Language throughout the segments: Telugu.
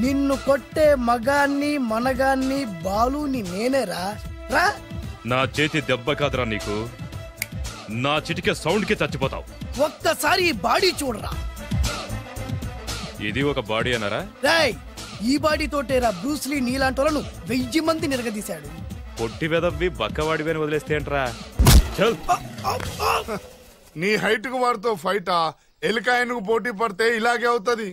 నిన్ను కొట్టే మగాన్ని మనగాన్ని బాలుని నేనేరా రా. నా చేతి దెబ్బ కాదురా నీకు, నా చిటికే సౌండ్ కి చచ్చిపోతావు. ఒక్కసారి ఈ బాడీ చూడరా. ఇది ఒక బాడీ అన్నారా? రేయ్, ఈ బాడీ తోటేరా బ్రూస్లీ నీలాంటోలను 1000 మంది నిరగదీశాడు. పొట్టి వెదవ్వి బక్కవాడివి అని వదిలేస్తే ఏంట్రా? చల్. నీ హైట్ కు వాడితో ఫైటా? ఎలికాయనకు పోటీ పడితే ఇలాగే అవుతుంది.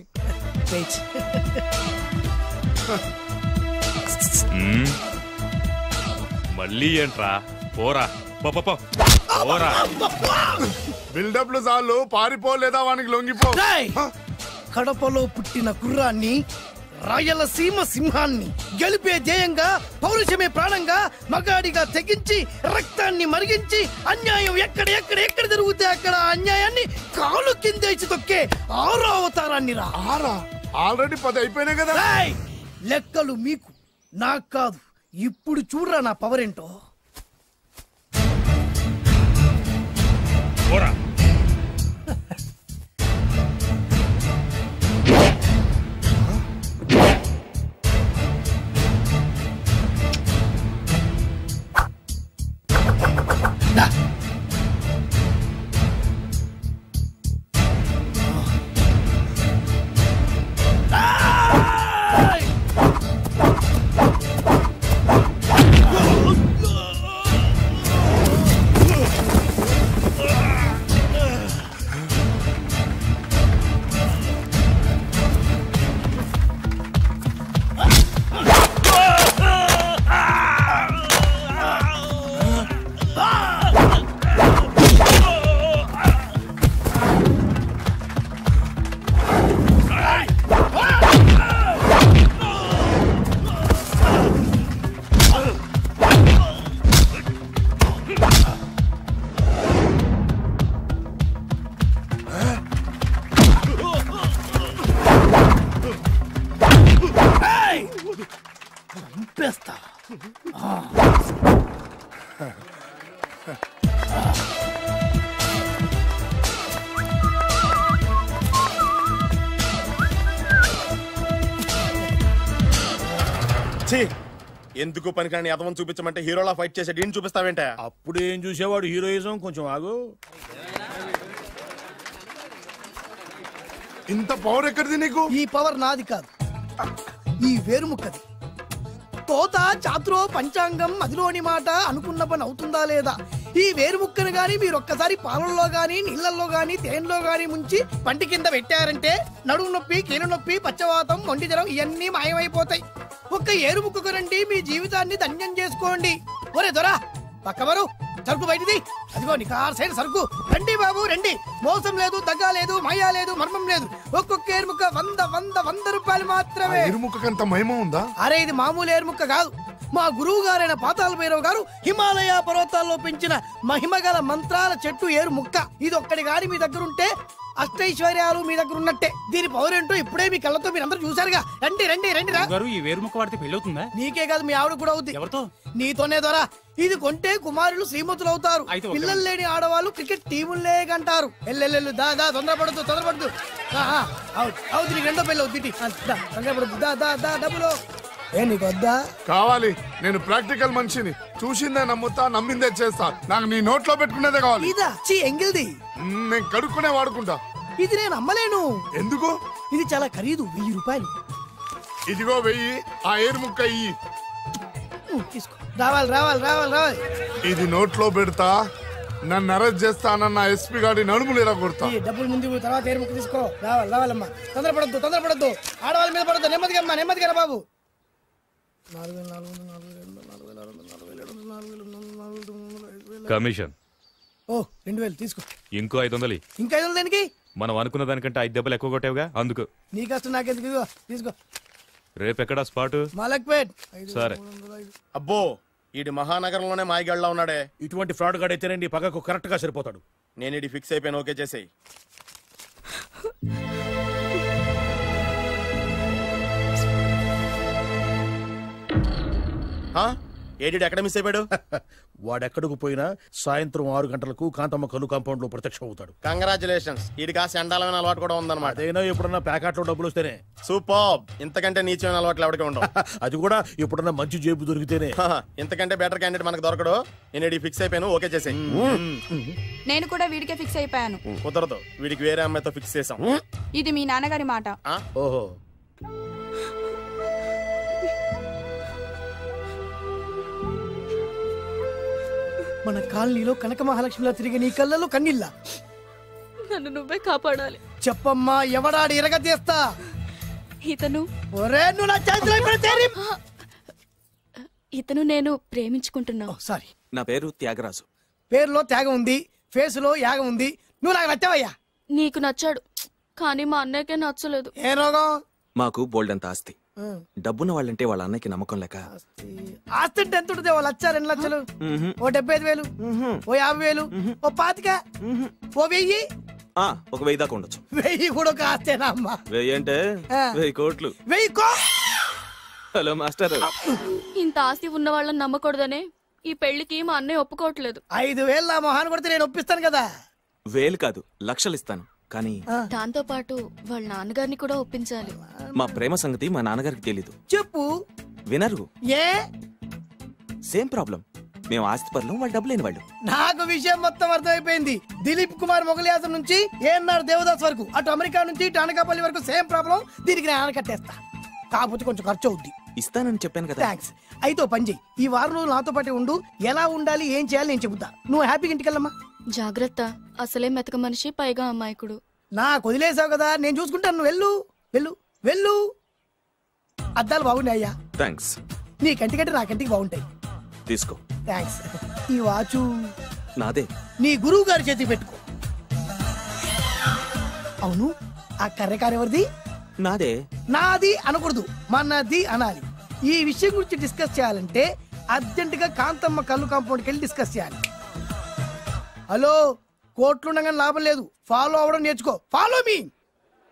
మళ్ళీ ఏంట్రా? పోరా పోరా. బిల్డప్లు చాలు, పారిపోలేదా వానికి లొంగిపో. కడపలో పుట్టిన కుర్రాన్ని, రాయలసీమ సింహాన్ని గెలిపే ధ్యేయంగా, పౌరుషమే ప్రాణంగా, మగాడిగా తెగించి రక్తాన్ని మరిగించి అన్యాయం ఎక్కడ జరుగుతే అక్కడ అన్యాయాన్ని కాలు కిందేసి తొక్కే 6వ అవతారాన్ని రా. ఆల్రెడీ 10 అయిపోయినాయి కదా. లెక్కలు మీకు, నాకు కాదు. ఇప్పుడు చూడరా నా పవర్ ఏంటో. పోరా. ఎందుకు పనికిరాని అదవం చూపించమంటే హీరోలా ఫైట్ చేసే డీన్ చూపిస్తావేంట? అప్పుడు ఏం చూసేవాడు హీరోయిజం. కొంచెం ఆగు. ఇంత పవర్ ఎక్కడిది నీకు? ఈ పవర్ నాది కాదు, ఈ వేరుముక్కది. తోత చాతురో పంచాంగం అదిలోని మాట అనుకున్న పని అవుతుందా లేదా? ఈ వేరుముక్కను గాని మీరొక్కసారి పాలల్లో గాని నీళ్లలో గాని తేనెలో గాని ముంచి పంటి కింద పెట్టారంటే నడుము నొప్పి, కీలు నొప్పి, పచ్చవాతం, మొండి జ్వరం ఇవన్నీ మాయమైపోతాయి. ఒక్క ఏరుముక్కకు రండి, మీ జీవితాన్ని ధన్యం చేసుకోండి. ఒరే దొరా, పక్కవరు సరుకు బయటిది. అదిగో నికార్సైన సరుకు. రండి బాబు రండి. మోసం లేదు, దగ్గ లేదు, మాయా లేదు, మర్మం లేదు. ఒక్కొక్క ఏరుముక్క 100 రూపాయలు మాత్రమే. ఏరుముక్కకంత మహిమ ఉందా? అరే, ఇది మామూలు ఏరుముక్క కాదు. మా గురువు గారైన పాతాళ భైరవ్ గారు హిమాలయ పర్వతాల్లో పెంచిన మహిమగల మంత్రాల చెట్టు ఏరుముక్క. ఇది ఒక్కడి గాని మీ దగ్గర ఉంటే అష్టైశ్వర్యాలు మీ దగ్గర ఉన్నట్టే. దీని పవర్ ఏంటో ఇప్పుడే మీ కళ్ళతో మీరందరూ చూసారుగా. రండి రండి రండి రా. ఈ వేరుముక్క వాడితే పెళ్ళవుతుందా? నీకే కాదు, మీ ఆవిడ కూడా అవుతుంది. ఎవరితో? నీతోనే ద్వారా. ఇది కొంటే కుమారులు శ్రీమంతులు అవుతారు. పిల్లలు లేని ఆడవాళ్ళు క్రికెట్ టీములే కంటారు. ఎల్లెల్లు దా దా, తొందరపడద్దు. అవుతుంది, నీకు రెండో పెళ్ళి అవుతుంది. తొందరపడద్దు, దా దా దా. డబ్బులు ఏ నీకు వద్దా? కావాలి. నేను ప్రాక్టికల్ మనిషిని. చూసిందే నమ్ముతా, నమ్మిందే చేస్తా. నాకు నీ నోట్లో పెట్టుకునేదే కావాలి. ఇదా చీ ఎంగిల్ది. నేను కడుక్కునే వాడుకుంటా. ఇది నేను అమ్మలేను. ఎందుకు? ఇది చాలా ఖరీదు, 1000 రూపాయలు. ఇదిగో 1000. ఆ ఏరుముక్క ఇయ్యి. తీసుకో. రావాలి. ఇది నోట్లో పెడతా, నన్ను అరెస్ట్ చేస్తానన్న ఎస్పీ గారి నడుములేరా కొడతా. డబ్బులు ముందు, తర్వాత ఏరుముక్క తీసుకో. రావాలమ్మా. తొందరపడద్దు. ఆడవాళ్ళ మీద పడద్దు. నెమ్మదిగా బాబు. కమిషన్. ఓ 2000 తీసుకో. ఇంకో 500. ఇంకా 500 దేనికి? మనం అనుకున్న దానికంటే 5 దెబ్బలు ఎక్కువ కొట్టావుగా, అందుకు. నీ కష్టం నాకెందుకు? తీసుకో. రేపెక్కడా స్పాట్? మలక్పేట్. సరే. అబ్బో, ఈడి మహానగరంలోనే మాయగాళ్ళ ఉన్నాడే. ఇటువంటి ఫ్రాడ్ గాడైతేనండి పగకు కరెక్ట్ గా సరిపోతాడు. నేను ఇది ఫిక్స్ అయిపోయాను. ఓకే చేసేయి. ఏడి ఎక్కడ మిస్ అయిపోయాడు? వాడెక్కడికి పోయినా సాయంత్రం 6 గంటలకు కాంతమ్మ కల్లు కాంపౌండ్ లో ప్రత్యక్షం అవుతాడు. కంగ్రాచులేషన్స్. ఈడికి ఆ సెండాలమైన అలవాటు కూడా ఉందన్నమాట. అదైనా ఎప్పుడన్నా ప్యాకెట్లో డబ్బులు వస్తేనే. సూపర్. ఇంతకంటే నీచమైన అలవాట్లు ఎవరికి ఉండవు. అది కూడా ఎప్పుడన్నా మంచి జేబు దొరికితేనే. ఇంతకంటే బెటర్ క్యాండిడేట్ మనకు దొరకడు. నేను ఫిక్స్ అయిపోయాను. ఓకే చేసే. నేను కూడా వీడికే ఫిక్స్ అయిపోయాను. కుదరదు. వీడికి వేరే అమ్మాయితో ఫిక్స్ చేసాం. ఇది మీ నాన్నగారి మాట. ఓహో. మన కాలనీలో కనక మహాలక్ష్మిలా తిరిగి నీ కళ్ళలో కన్నీళ్ళ. నన్ను నువ్వే కాపాడాలి. చెప్పమ్మా, ఎవడాడి ఎరగ తీస్తా. ఇతను ఒరే నువ్వు నా చేతిలో పెడితేరి. ఇతను నేను ప్రేమించుకుంటున్నా. సారీ, నా పేరు త్యాగరాజు. పేరులో త్యాగం ఉంది, ఫేసులో యాగం ఉంది. నువ్వు నాకు నచ్చావయ్యా. నీకు నచ్చాడు, కానీ మా అన్నయ్యకే నచ్చలేదు. ఏ రోగం? మాకు బోల్డంత ఆస్తి. డబ్బున్న వాళ్ళంటే వాళ్ళ అన్నకి నమ్మకం లేక. ఆస్తి అంటే ఎంత ఉంటుంది? 1,00,000, 2 లక్షలు, ఓ 75,000, ఓ 50,000, ఓ 25,000, ఓ 1000. ఒక 1000 దాకా ఉండొచ్చు. 1000 కూడా ఒక ఆస్తేనా అమ్మా? 1000 అంటే 1000 కోట్లు. 1000 హలో మాస్టర్. ఇంత ఆస్తి ఉన్న వాళ్ళని నమ్మకూడదనే ఈ పెళ్లికి మా అన్నయ్య ఒప్పుకోవట్లేదు. 5,000 నా మొహాన్ని కొడితే నేను ఒప్పిస్తాను కదా. 1000 కాదు, లక్షలు ఇస్తాను. కానీ దాంతో పాటు వాళ్ళ నాన్నగారిని కూడా ఒప్పించాలి. మా ప్రేమ సంగతి మా నాన్నగారికి తెలీదు. చెప్పు. వినరు. ఏ? Same problem. మేము ఆస్తి పరులు, వాళ్ళు డబ్బు లేని వాళ్ళు. నాకు విషయం మొత్తం అర్థమైపోయింది. దిలీప్ కుమార్ మొగలియాసం నుంచి ఏఎన్ఆర్ దేవదాస్ వరకు, అటు అమెరికా నుంచి ఇటు అనకాపల్లి వరకు సేమ్ ప్రాబ్లం. దీనికి నేను కట్టేస్తా. కాకపోతే కొంచెం ఖర్చు అవుద్ది. ఇస్తానని చెప్పాను కదా. థ్యాంక్స్. అయితే పని చెయ్యి, ఈ వారం రోజులు నాతో పాటే ఉండు. ఎలా ఉండాలి, ఏం చేయాలి నేను చెబుతా. నువ్వు హ్యాపీగా ఇంటికెళ్ళమ్మా. జాగ్రత్త. అసలే మెతక మనిషి, పైగా అమాయకుడు. నాకు వదిలేసావు కదా, నేను చూసుకుంటాను. నువ్వు వెళ్ళు వెళ్ళు వెళ్ళు. అద్దాలు బాగున్నాయి అయ్యా. థ్యాంక్స్. నీ కంటికంటే నా కంటికి బాగుంటాయి. తీసుకో. థ్యాంక్స్. ఈ వాచు నాదే. నీ గురువు గారి చేతికి పెట్టుకో. అవును, ఆ కర్రెకారు ఎవరిది? నాదే. నాది అనకూడదు, మనది అనాలి. ఈ విషయం గురించి డిస్కస్ చేయాలంటే అర్జెంట్ గా కాంతమ్మ కల్లు కాంపౌండ్కి వెళ్ళి డిస్కస్ చేయాలి. హలో, కోట్లుండగానే లాభం లేదు. ఫాలో అవ్వడం నేర్చుకో. Follow me.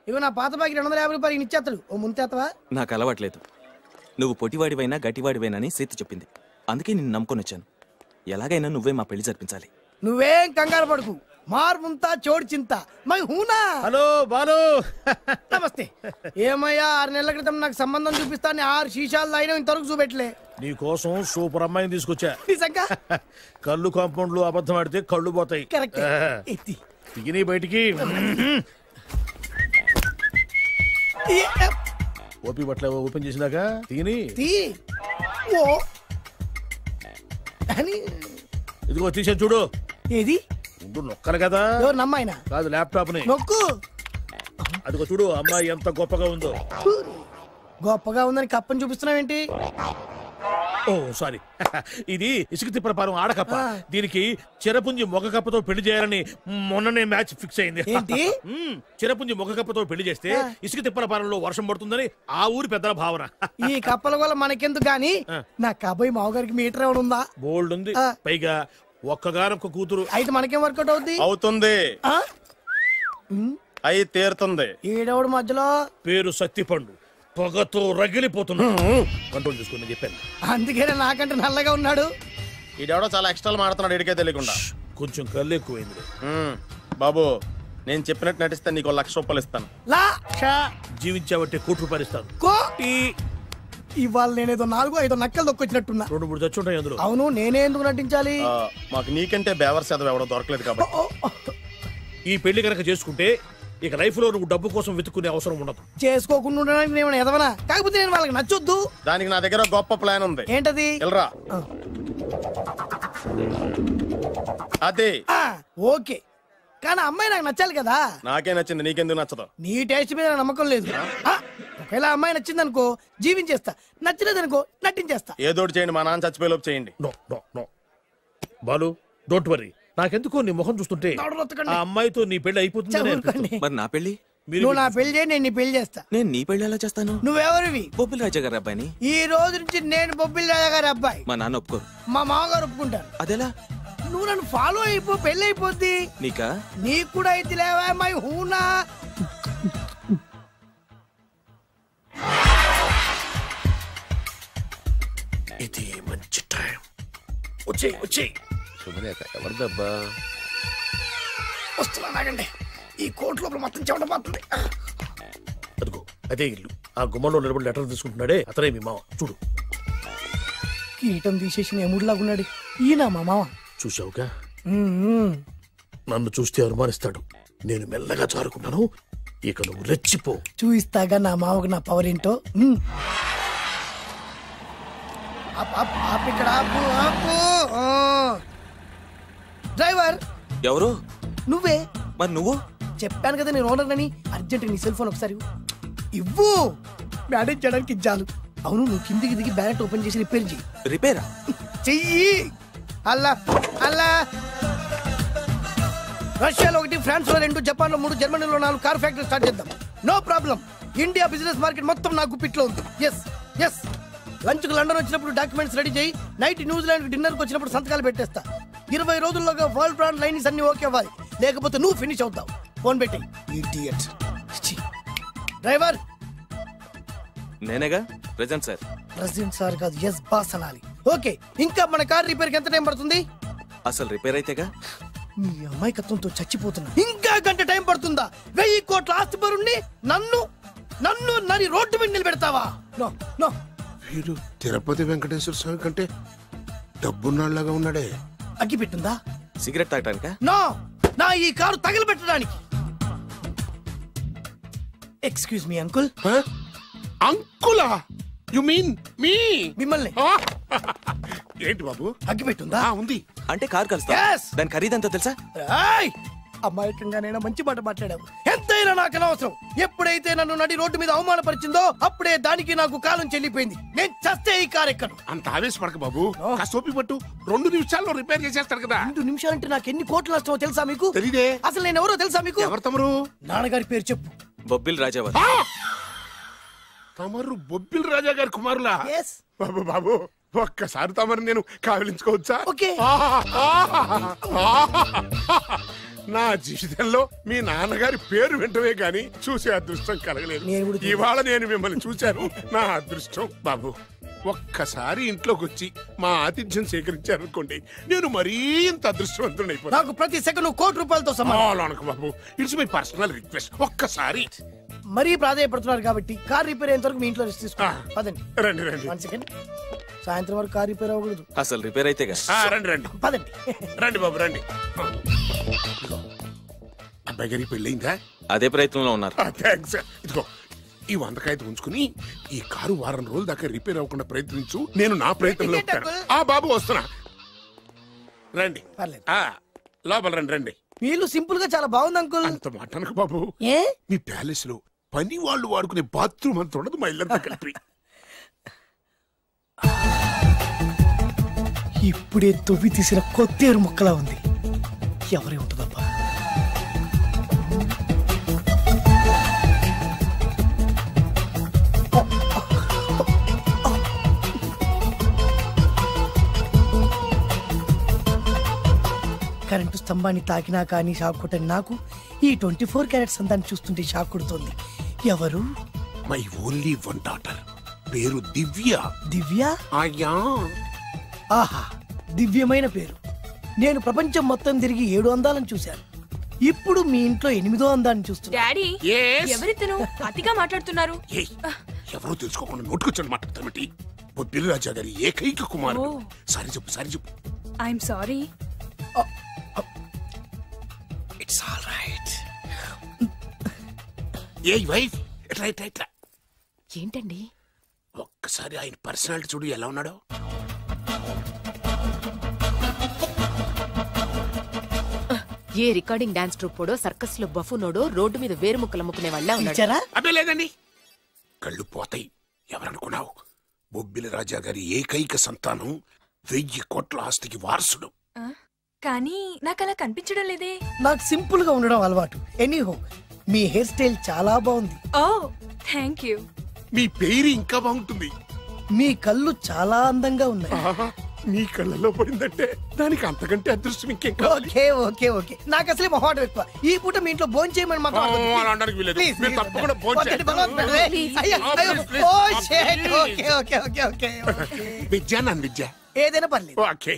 ఇవి నా పాత బాకి 250 రూపాయలు ఇచ్చేస్తాడు. ఓ ముంతేత్తవా? నాకు అలవాట్లేదు. నువ్వు పొట్టివాడివైనా గట్టివాడివైనా సీత చెప్పింది. అందుకే నిన్ను నమ్ముకొని వచ్చాను. ఎలాగైనా నువ్వే మా పెళ్లి జరిపించాలి. నువ్వేం కంగారు పడుకు. మార్ముంతా చోడు చింత మై హూనా. హలో బాలు. నమస్తే. ఏమయ్యా, 6 నెలల క్రితం నాకు సంబంధం చూపిస్తాను 6 శీషాలు అయినా ఇంతవరకు చూపెట్టలే. నీ కోసం సూపర్ అమ్మాయిని తీసుకొచ్చా. నిజంగా? కళ్ళు కాంపౌండ్ లో అబద్ధం ఆడితే కళ్ళు పోతాయి. కరెక్ట్. దిగిని బయటికి. ఓపి బట్ల ఓపెన్ చేసినాక తిని ఇదిగో తీసేది చూడు. ఏది? నొక్కలు కదా. ఎవరు నమ్మాయినా? కాదు, ల్యాప్టాప్ ని నొక్కు. అదిగో చూడు, అమ్మాయి ఎంత గొప్పగా ఉందో. గొప్పగా ఉందని కప్పని చూపిస్తున్నావేంటి? ఓ సారీ. ఇది ఇసుక తిప్పల పారం ఆడకప్ప. దీనికి చిరపుంజి మొగ కప్పతో పెళ్లి చేయాలని మొన్ననే మ్యాచ్ ఫిక్స్ అయింది. ఏంటి? చిరపుంజి మొగ కప్పతో పెళ్లి చేస్తే ఇసుక తిప్పల పారంలో వర్షం పడుతుందని ఆ ఊరి పెద్దల భావన. ఈ కప్పల వల్ల మనకెందుకు గాని, నా కాబోయే మావగారికి మీటర్ ఏమైనా ఉందా? బోల్డ్ ఉంది. పైగా ఒక్కగానొక్క కూతురు. అయితే మనకేం వర్కౌట్ అవుద్ది? అవుతుంది. అయి తీరుతుంది. ఈడవుడు మధ్యలో పేరు సత్తిపండు. పొగతో రగిలిపోతున్నా. కంట్రోల్ చూసుకుని చెప్పాను. అందుకేనే నాకంటే నల్లగా ఉన్నాడు. ఈడెవడో చాలా ఎక్స్ట్రాలు మాడుతున్నాడు, ఇడికే తెలియకుండా. కొంచెం కళ్ళు ఎక్కువైంది. బాబు, నేను చెప్పినట్టు నటిస్తే నీకు 1,00,000 రూపాయలు ఇస్తాను. జీవించావంటే ₹1,00,000 ఇస్తాను. ఇవాళ నేనేదో 4-5 నక్కలు దొక్కొచ్చినట్టున్నా. 2-3 చచ్చుంటాయి అందులో. అవును, నేనే ఎందుకు నటించాలి? మాకు నీకంటే బేవర్ చదువు ఎవడో దొరకలేదు కాబట్టి. ఈ పెళ్లి కనుక చేసుకుంటే ఇక లైఫ్ లో నువ్వు డబ్బు కోసం వెతుక్కునే అవసరం ఉండదు. చేసుకోకుండా ఉండడానికి నేను ఎదవనా? కాకపోతే నేను వాళ్ళకి నచ్చొద్దు. దానికి నా దగ్గర గొప్ప ప్లాన్ ఉంది. ఏంటది? వెళ్ళరా. అదే. ఓకే, కానీ అమ్మాయి నాకు నచ్చాలి కదా. నాకే నచ్చింది, నీకెందుకు నచ్చదు? నీ టేస్ట్ మీద నమ్మకం లేదు. ఒకవేళ అమ్మాయి నచ్చింది అనుకో, జీవించేస్తా. నచ్చలేదు అనుకో, నటించేస్తా. ఏదోటి చేయండి, మా నాన్న చచ్చిపోయేలోపు చేయండి. No no no Balu, don't worry. నాకెందుకో నీ ముఖం చూస్తుంటే ఆ అమ్మాయితో నీ పెళ్లి అయిపోతుంది. మరి నా పెళ్లి? నువ్వు నా పెళ్లి చేయి, నేను నీ పెళ్లి చేస్తా. నేను నీ పెళ్లి ఎలా చేస్తాను? నువ్వెవరివి? బొబ్బిలి రాజా గారి అబ్బాయిని. ఈ రోజు నుంచి నేను బొబ్బిలి రాజా గారి అబ్బాయి. మా నాన్న ఒప్పుకోరు. మా మామగారు ఒప్పుకుంటారు. అదెలా? నువ్వు నన్ను ఫాలో అయిపో, పెళ్లి అయిపోద్ది. నీకా? నీకు కూడా అయితే లేవా మై హూనా. ఇది మంచి టైం. వచ్చే వచ్చే శుభలేఖ ఎవరిదబ్బా? వస్తున్నా నాగండి. ఈ కోర్టు లోపల మొత్తం చెమటపోతుంది. అదిగో అదే ఇల్లు. ఆ గుమ్మంలో నిలబడి లెటర్ తీసుకుంటున్నాడే అతనే మీ మామ. చూడు. కీటం తీసేసిన ఎముడిలాగున్నాడు. ఈయన మా మామ. చూసావుగా, నన్ను చూస్తే అనుమానిస్తాడు. నేను మెల్లగా చారుకున్నాను. ఇక నువ్వు రెచ్చిపో. చూయిస్తాగా నా మామకు నా పవర్ ఏంటో. ఇక్కడ డ్రైవర్ ఎవరు? నువ్వే. మరి నువ్వు? చెప్పాను కదా నేను ఓనర్ అని. అర్జెంట్ నీ సెల్ ఫోన్ ఒకసారి ఇవ్వు. మేనేజ్ చేయడానికి ఇచ్చాను. అవును, నువ్వు కిందికి దిగి బ్యాలెట్ ఓపెన్ చేసి రిపేర్ చెయ్యి. రిపేరా? చెయ్యి. అల్లా అల్లా. రష్యాలో 1, ఫ్రాన్స్ లో 2, జపాన్ లో 3, జర్మనీలో 4 కార్ ఫ్యాక్టరీ స్టార్ట్ చేద్దాం. No problem. India business market మొత్తం నా గుప్పిట్లో ఉంది. Yes yes. లంచ్ కు లండన్ వచ్చినప్పుడు డాక్యుమెంట్స్ రెడీ చేయి. నైట్ న్యూజిలాండ్ డిన్నర్ కు వచ్చినప్పుడు సంతకాలు పెట్టేస్తా. 20 రోజుల్లోగా వరల్డ్ బ్రాండ్ లైన్స్ అన్ని ఓకే అవ్వాలి. లేకపోతే నువ్వు ఫినిష్ అవుతావు. ఫోన్ పెట్టి. ఇడియట్. డ్రైవర్. నేనేగా ప్రెజెంట్ సార్. ప్రెసిడెంట్ సార్ కాదు, ఎస్ బాస్ అనాలి. ఓకే, ఇంకా మన కార్ రిపేర్ కి ఎంత టైం పడుతుంది? అసలు రిపేర్ అయితేగా. మీ అమాయకత్వంతో చచ్చిపోతున్నా. ఇంకా గంట టైం పడుతుందా? 1000 కోట్ల ఆస్తి పరుణ్ణి నన్ను నన్ను నరి రోడ్డు మీద నిలబెడతావా? No no. వీడు తిరుపతి వెంకటేశ్వర స్వామి కంటే డబ్బున్నాళ్ళగా ఉన్నాడే. అగ్గి పెట్టుందా? సిగరెట్ తాగటానికా? నో, నా ఈ కారు తగలబెట్టడానికి. Excuse me uncle. అంకులా? You mean me? మిమ్మల్ని. ఏంటి బాబు? అగ్గి పెట్టుందా? ఉంది. అంటే కార్ కలుస్తా. Yes. దాని ఖరీదంతా తెలుసా? ఏయ్! అమాయకంగానైనా మంచి మాట మాట్లాడావు. ఎంతైనా నాకు అనవసరం. ఎప్పుడైతే నన్ను నడి రోడ్డు మీద అవమానపరిచిందో అప్పుడే దానికి నాకు కాలం చెల్లిపోయింది. నేను చస్తే ఈ కారు ఎక్కను. అంత ఆవేశపడక బాబు. కాస్త ఓపిక పట్టు. 2 నిమిషాల్లో రిపేర్ చేసేస్తాడు కదా. 2 నిమిషాలంటే నాకు ఎన్ని కోట్లు నష్టమో తెలుసా మీకు? తెలీదే. అసలు నేను ఎవరో తెలుసా మీకు? ఎవరు తమరు? నాన్నగారి పేరు చెప్పు. బొబ్బిల్ రాజావారు. తమరు బొబ్బిల్ రాజా గారి కుమారులా? Yes. బాబు బాబు, ఒక్కసారి తమరు నేను కావలించుకోవచ్చా? ఓకే. నా జీవితంలో మీ నాన్నగారి పేరు వింటమే గాని చూసే అదృష్టం కలగలేదు. ఇవాళ నేను మిమ్మల్ని చూశాను. నా అదృష్టం. బాబు, ఒక్కసారి ఇంట్లోకి వచ్చి మా ఆతిథ్యం సేకరించారనుకోండి, నేను మరీ ఇంత అదృష్టవంతుడైపోతాను. నాకు ప్రతి సెకండ్ 1 కోటి రూపాయలతో సమానం. బాబు, ఇట్స్ మై పర్సనల్ రిక్వెస్ట్. ఒక్కసారి. మరీ ప్రాధాయపడుతున్నారు కాబట్టి కార్ రిపేర్ అయ్యేంత వరకు మీ ఇంట్లో రెస్ట్ తీసుకో. పదండి. రండి రండి. 1 సెకండ్. సాయంత్రం వరకు కార్ రిపేర్ అవ్వకూడదు. అసలు రిపేర్ అయితేగా. రండి రండి. పదండి. రండి బాబు రండి. అబ్బాయి గారికి పెళ్ళయిందా? అదే ప్రయత్నంలో ఉన్నారు. థ్యాంక్స్. ఇదిగో ఈ 100 కాయలు ఉంచుకుని ఈ కారు వారం రోజుల దాకా రిపేర్ అవ్వకుండా ప్రయత్నించు. నేను నా ప్రయత్నంలో ఉంటాను. బాబు వస్తున్నా. రండి. లోపల రండి రండి. మీ ఇల్లు సింపుల్ గా చాలా బాగుంది అంకుల్. అంత మాట అనకు బాబు. ఏ? మీ ప్యాలెస్ లో పని వాళ్ళు వాడుకునే బాత్రూమ్ అంత ఉండదు మా ఇల్లంతా కలిపి. ఇప్పుడే తొవ్వి తీసిన కొత్తేరు మొక్కలా ఉంది. ఎవరే ఉంటుందబ్బా? కరెంటు స్తంభాన్ని తాకినా కానీ షాక్ కొట్టని నాకు ఈ 24 క్యారెట్స్ అందాన్ని చూస్తుంటే షాక్ కొడుతోంది. ఎవరు? My only 1 daughter. పేరు దివ్య. దివ్య? అయ్యా. ఆహా, దివ్యమైన పేరు. నేను ప్రపంచం మొత్తం తిరిగి 7 అందాలను చూశాను. ఇప్పుడు మీ ఇంట్లో 8వ అందాన్ని చూస్తున్నా. డాడీ, ఎవరితను అతిగా మాట్లాడుతున్నారు? ఎవరో తెలుసుకోకుండా నోటుకొచ్చాడు మాట్లాడతామటి. బొబ్బిలి రాజా గారి ఏకైక కుమారుడు. సారీ చెప్పు, సారీ చెప్పు. I'm sorry. It's all right. A wife, ఇట్లా ఇట్లా ఇట్లా. ఏంటండి? ఒక్కసారి ఆయన పర్సనాలిటీ చూడు ఎలా ఉన్నాడో. ఏ రికార్డింగ్ డాన్స్ ట్రూపోడో, సర్కస్ లో బఫునోడో, రోడ్డు మీద వేరు ముక్కలు అమ్ముకునే వాళ్ళ ఉన్నాడు. అబ్బే లేదండి. కళ్ళు పోతాయి. ఎవరనుకున్నావు? బొబ్బిలి రాజా గారి ఏకైక సంతానం, 1000 కోట్ల ఆస్తికి వారసుడు. కానీ నాకు అలా కనిపించడం లేదే. నాకు సింపుల్ గా ఉండడం అలవాటు. ఎనీహో, మీ హెయిర్ స్టైల్ చాలా బాగుంది. ఓ థ్యాంక్ యూ. మీ పేరు ఇంకా బాగుంటుంది. మీ కళ్ళు చాలా అందంగా ఉన్నాయి. మీ కళ్ళలో పడిందంటే దానికి అంతకంటే అదృష్టం ఇంకేం కావాలి? Okay okay okay. నాకు అసలే మొహాటం ఎక్కువ. ఈ పూట మీ ఇంట్లో భోజనం చేయమని మాకు తప్పకుండా విద్య విద్య. ఏదైనా పర్లేదు. ఓకే.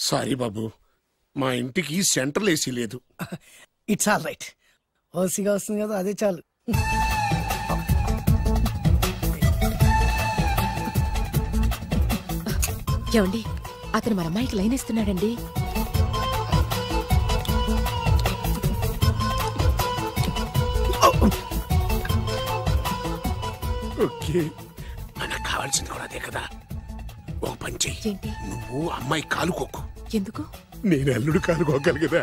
సారీ బాబు, మా ఇంటికి సెంట్రల్ ఏసీ లేదు. It's all right. ఓసిగా వస్తుంది కదా, అదే చాలు. ఏమండి, అతను మన అమ్మాయికి లైన్ ఇస్తున్నాడండి. ఓకే, మనకు కావాల్సింది కూడా అదే కదా. ఓ పని చెయ్యి, నువ్వు అమ్మాయి కాలుకోకు. ఎందుకు? నేను అల్లుడు కాలుకోగలి కదా.